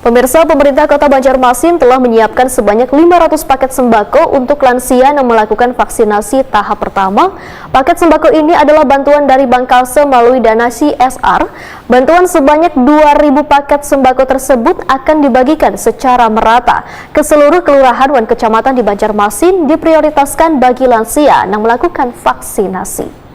Pemirsa, pemerintah Kota Banjarmasin telah menyiapkan sebanyak 500 paket sembako untuk lansia yang melakukan vaksinasi tahap pertama. Paket sembako ini adalah bantuan dari Bangkalse melalui dana CSR. Bantuan sebanyak 2.000 paket sembako tersebut akan dibagikan secara merata ke seluruh kelurahan dan kecamatan di Banjarmasin, diprioritaskan bagi lansia yang melakukan vaksinasi.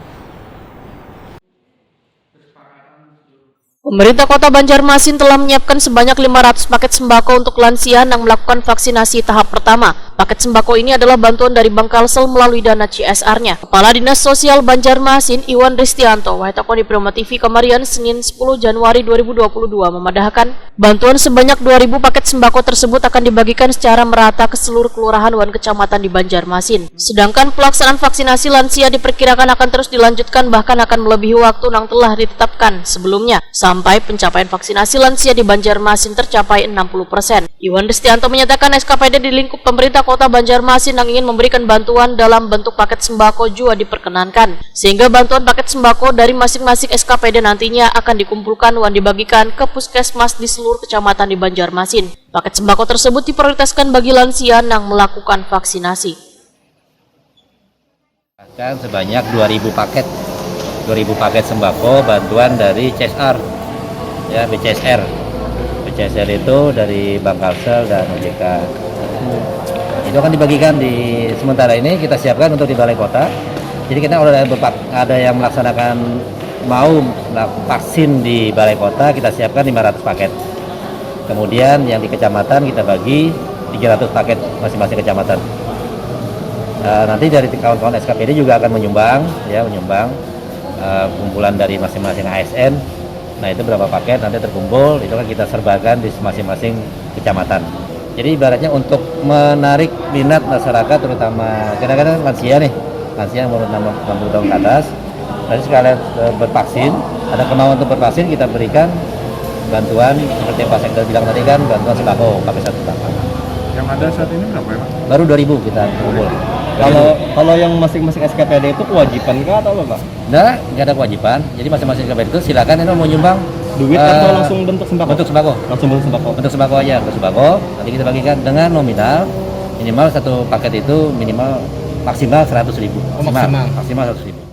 Pemerintah Kota Banjarmasin telah menyiapkan sebanyak 500 paket sembako untuk lansia yang melakukan vaksinasi tahap pertama. Paket sembako ini adalah bantuan dari Bangkalsel melalui dana CSR-nya. Kepala Dinas Sosial Banjarmasin, Iwan Ristianto, Waitakon di Prima TV Kamarian, Senin 10 Januari 2022 memadahkan bantuan sebanyak 2.000 paket sembako tersebut akan dibagikan secara merata ke seluruh kelurahan dan kecamatan di Banjarmasin. Sedangkan pelaksanaan vaksinasi lansia diperkirakan akan terus dilanjutkan, bahkan akan melebihi waktu yang telah ditetapkan sebelumnya, sampai pencapaian vaksinasi lansia di Banjarmasin tercapai 60%. Iwan Ristianto menyatakan SKPD di lingkup pemerintah Kota Banjarmasin yang ingin memberikan bantuan dalam bentuk paket sembako juga diperkenankan, sehingga bantuan paket sembako dari masing-masing SKPD nantinya akan dikumpulkan dan dibagikan ke puskesmas di seluruh kecamatan di Banjarmasin. Paket sembako tersebut diprioritaskan bagi lansia yang melakukan vaksinasi. Sebanyak 2.000 paket sembako bantuan dari CSR, ya BCSR. BCSR itu dari Bangkalsel dan OJK. Itu akan dibagikan di sementara ini kita siapkan untuk di Balai Kota. Jadi kita ada yang melaksanakan mau vaksin di Balai Kota, kita siapkan 500 paket. Kemudian yang di kecamatan kita bagi 300 paket masing-masing kecamatan. Nanti dari kawan-kawan SKPD juga akan menyumbang kumpulan dari masing-masing ASN. Nah, itu berapa paket nanti terkumpul, itu kan kita serbakan di masing-masing kecamatan. Jadi ibaratnya untuk menarik minat masyarakat, terutama kadang-kadang lansia yang umur 60 tahun ke atas, tadi sekalian bervaksin, ada kemauan untuk bervaksin, kita berikan bantuan seperti yang Pak Sekda bilang tadi kan, bantuan sembako, pakai satu paket. Yang ada saat ini berapa ya, Pak? Baru 2.000 kita kumpul. Kalau yang masing-masing SKPD itu kewajiban kah atau apa, Pak? Nggak ada kewajiban. Jadi masing-masing SKPD itu silakan itu mau nyumbang duit atau langsung bentuk sembako? Bentuk sembako. Langsung bentuk sembako. Bentuk sembako aja, bentuk sembako. Nanti kita bagikan dengan nominal minimal satu paket itu minimal maksimal 100.000. Maksimal 100.000.